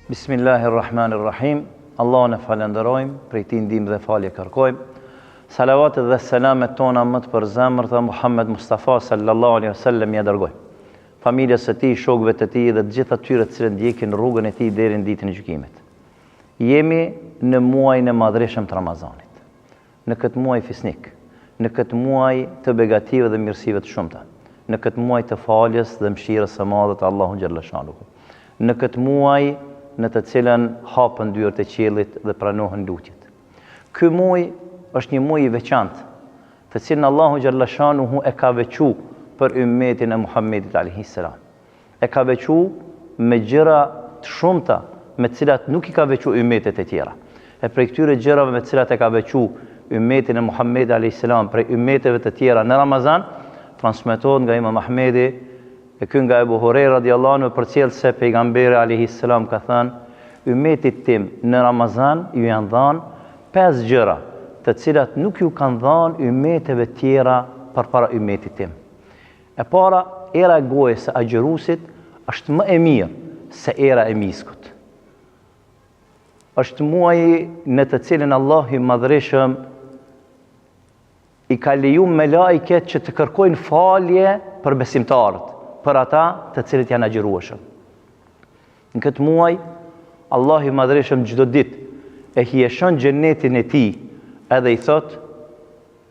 Bismillahirrahmanirrahim. Allahun e falenderojmë, prej tij ndihmë dhe falje kërkojmë. Salavatet dhe selamet tona më të përzemërta Muhammed Mustafa sallallahu alaihi wasallam ja dërgojmë. Familjes së tij, shokëve të tij dhe të gjithë atyre të cilët ndjekin rrugën e tij deri në ditën e gjykimit. Jemi në muajin e madhreshëm të Ramazanit. Në këtë muaj fisnik, në këtë muaj të begative dhe mirësive të shumta, në këtë muaj të faljes dhe mëshirës së madhe të Allahut xhalla shanuhu. Në këtë muaj në të cilën hapën dyert e qiellit dhe pranohen lutjet. Ky muaj është një muaj i veçantë, të cilin Allahu xhalla shanuhu e ka veçuar për ummetin e Muhammedit alayhis salam. E ka veçuar me gjëra të shumta me të cilat nuk i ka veçuar ummetet e tjera. E prej këtyre gjërave me të cilat e ka veçuar ummetin e Muhammedit alayhis salam prej ummeteve të tjera në Ramazan, transmetohet nga Imam Ahmedi e ky nga Ebu Hurajra radiallahu anhu përcjell se pejgamberi alayhis salam ka thënë, ummetit tim në Ramazan ju janë dhënë 5 gjëra, të cilat nuk ju kanë dhënë ummeteve tjera përpara ummetit tim. E para, era e gojës së agjëruesit është më e mirë se era e miskut. Është muaji në të cilin Allahu i Madhreshëm i ka lejuar me lajket që të kërkojnë falje për besimtarët, për ata të cilët janë agjërueshëm. Në këtë muaj, Allahu i Madhreshëm çdo ditë e hieshon xhenetin e tij, edhe i thot,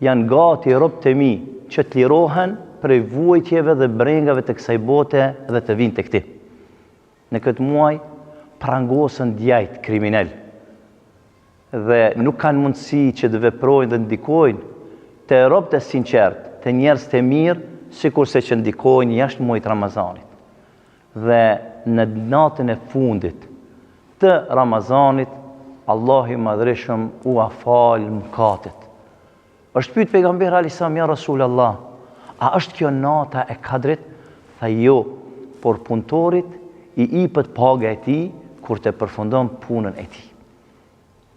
janë gati robët e mi që të lirohen prej vuajtjeve dhe brengave të kësaj bote dhe të vinë tek ti. Në këtë muaj, prangosën djajt kriminal dhe nuk kanë mundësi që të veprojnë dhe ndikojnë të robët e sinqert, të njerëz të mirë, sikurse që ndikojnë jashtë muajit Ramazanit. Dhe në natën e fundit të Ramazanit, Allahu i Madhreshëm u afal mëkatet. Është pyet pejgamberi alayhis salam, ja Rasulullah, a është kjo nata e Kadrit? Tha jo, por punëtorit i ipët paga e tij kur të përfundon punën e tij.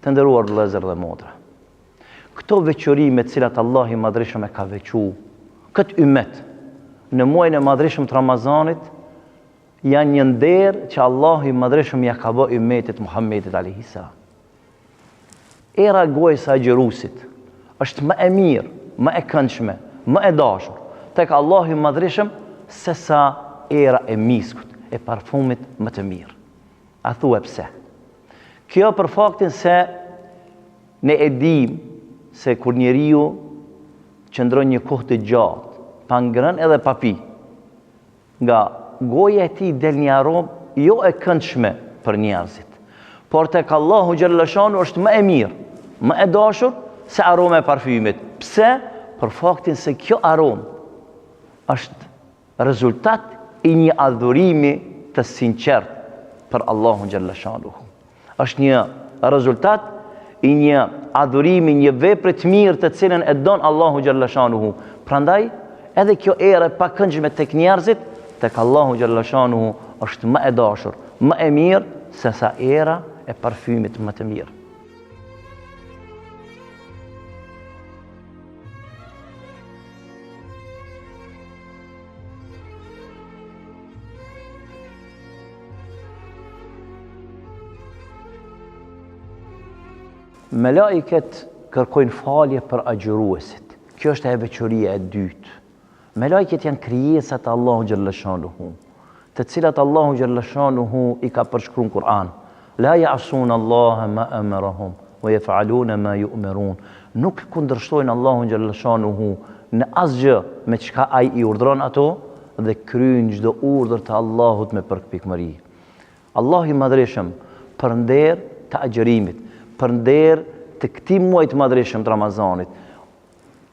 Të nderuar vëllezër dhe motra, këto veçori me të cilat Allahu i Madhreshëm e ka veçuar këtë ummet në muajin e madhreshëm të Ramazanit janë një nder që Allahu i Madhreshëm ja ka bë ummetit Muhammedit alayhis salam. Era e gojës së agjëruesit është më e mirë, më e këndshme, më e dashur tek Allahu i Madhreshëm se sa era e miskut, e parfumit më të mirë. A thua pse? Kjo për faktin se ne e dim se kur njeriu qëndron një kohë të gjatë, pa ngrënë edhe pa pi, nga goja e tij del një aromë jo e këndshme për njerëzit, por tek Allahu xhalla shanu është më e mirë, më e dashur se aroma e parfymit. Pse? Për faktin se kjo aromë është rezultat i një adhurimi të sinqert për Allahun xhalla shanu. Është një rezultat i një adhurimi, një vepre të mirë të cilën e don Allahu xhalla shanuhu. Prandaj, edhe kjo erë pa këndshme tek njerëzit, tek Allahu xhalla shanuhu është më e dashur, më e mirë se sa era e parfymit më të mirë. Melaiket kërkojnë falje për agjëruesit. Kjo është e veçoria e dytë. Melaiket janë krijesat e Allahu xhalla shanuhu, të cilat Allahu xhalla shanuhu i ka përshkruar në Kur'an. La ya'sun Allah ma amarahum wa yaf'aluna ma yu'marun. Nuk kundërshtojnë Allahun xhalla shanuhu në asgjë me çka ai i urdhron ato dhe kryejnë çdo urdhër të Allahut me përpikmëri. Allahu i Madhreshëm për nder të agjërimit, për nder të këtij muaji të madhreshëm të Ramazanit,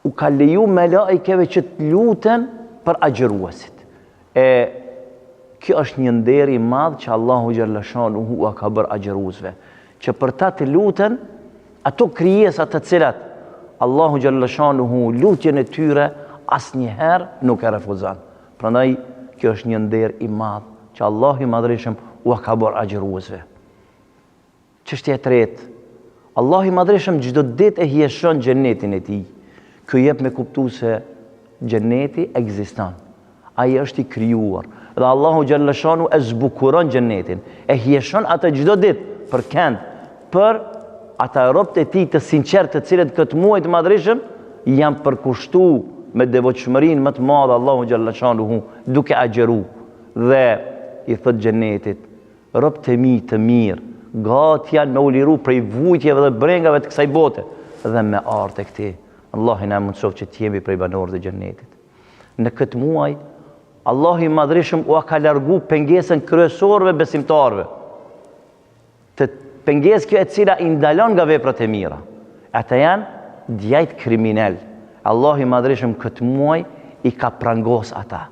u ka leju me laikeve që të luten për agjëruesit. E kjo është një nder i madh që Allahu xhalla shanuhu ka bërë agjëruesve, që për ta të luten ato krijesa të cilat Allahu xhalla shanuhu lutjen e tyre asnjëherë nuk e refuzon. Prandaj kjo është një nder i madh që Allahu i Madhreshëm u ka bërë agjëruesve. Çështja e tretë, Allahu i Madhreshëm çdo ditë e hieshon xhenetin e tij. Kjo jep me kuptu se xheneti ekziston. Ai është i krijuar Dhe Allahu Gjallashanu e zbukuron gjennetin, e hjeshon atë çdo ditë për kënd, për ata robët e tij të sinqertë, të cilët këtë muaj të madhreshëm janë përkushtuar me devotshmërinë më të madhe Allahu Gjallashanu duke agjeru. Dhe i thot gjennetit, robët e mi të mirë, gati janë me u liru prej vujtjeve dhe brengave të kësaj bote, dhe me ardhë e këti. Allah i na mundsof që t'jemi prej banorëve të gjennetit. Në këtë muaj, Allah i madhreshëm u ka largu pengesën kryesorëve besimtarëve. Të pengesë kjo e cila i ndalon nga veprat e mira. Ata janë djajt kriminal. Allah i madhreshëm këtë muaj i ka prangos ata.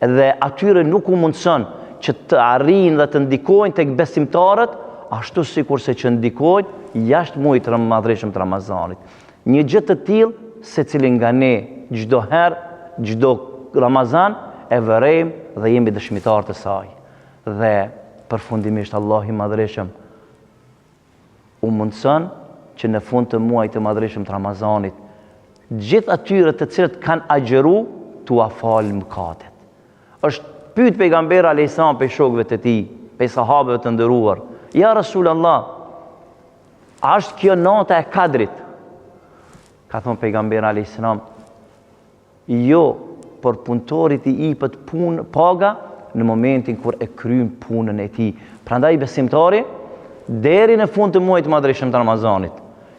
Dhe atyre nuk u mundson që të arrijnë dhe të ndikojnë tek besimtarët, ashtu sikurse që ndikojnë jashtë muajit të madhreshëm të Ramazanit. Një gjë të tillë secili nga ne çdo herë, çdo Ramazan e vërejmë dhe jemi dëshmitar të saj. Dhe përfundimisht Allah i madhreshëm u mundson që në fund të muajit të madhreshëm të Ramazanit gjithë atyre të cilët kanë agjeru t'u falë mëkatet. Është pyet pejgamberi alayhis salam pe shokëve të tij, pe sahabëve të nderuar, ja Rasulullah, a është kjo nota e Kadrit? Ka thonë pejgamberi alayhis salam, jo, por punëtorit i jepet punë paga në momentin kur e kryen punën e tij. Prandaj besimtari deri në fund të muajit të madhreshëm të Ramazanit,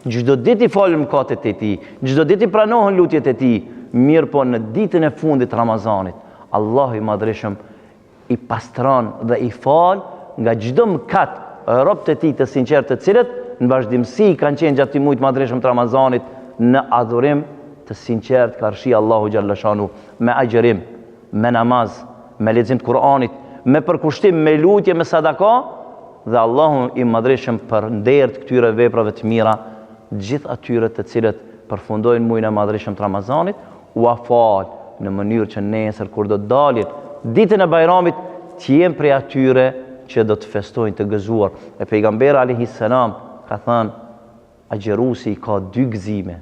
çdo ditë i falën mëkatet e tij, çdo ditë i pranohen lutjet e tij, mirë po në ditën e fundit të Ramazanit, Allahu i madhreshëm i pastron dhe i fal nga çdo mëkat robët e tij të sinqertë, të cilët në vazhdimsi kanë qenë gjatë muajit të madhreshëm të Ramazanit në adhurim të sinqert karshi Allahu Gjallashanu, me agjerim, me namaz, me lexim të Kur'anit, me përkushtim, me lutje, me sadaka, dhe Allahu i madhreshëm për nder të këtyre veprave të mira, gjithë atyre të cilët përfundojnë muajin e madhreshëm të Ramazanit, u afal në mënyrë që nesër kur do të dalin ditën e Bajramit, të jenë prej atyre që do të festojnë të gëzuar. E pejgamberi alayhis salam ka thënë, agjeruesi ka dy gëzime.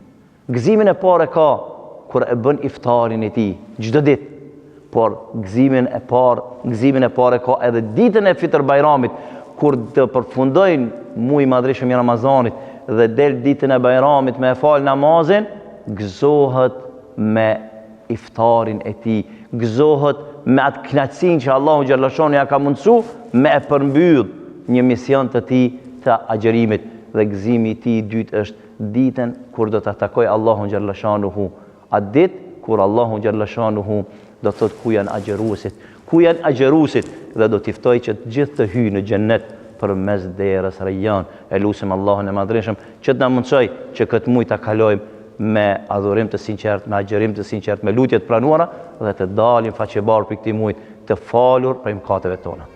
Gëzimin e parë ka kur e bën iftarin e tij çdo ditë, por gëzimin e parë ka edhe ditën e Fitr Bajramit, kur të përfundojnë muaji i madhreshëm i Ramazanit dhe del ditën e Bajramit me fal namazin, gëzohet me iftarin e tij, gëzohet me atë kënaqësinë që Allahu Gjallashanu ja ka mundsu me e përmbyll një mision të tij të agjerimit. Dhe gëzimi i tij i dytë është ditën kur do të takoj Allahun Gjallashanuhu, atë ditë kur Allahu Gjallashanuhu do të thotë ku janë agjeruesit, dhe do t'i ftoj që të gjithë të hyjnë në xhennet përmes derës Rayyan. E lutem Allahun e madhreshëm që të na mundsoj që këtë muaj ta kalojmë me adhurim të sinqert, me agjerim të sinqert, me lutje të pranuara dhe të dalim faqebar për këtij muaji të falur për mëkateve tona.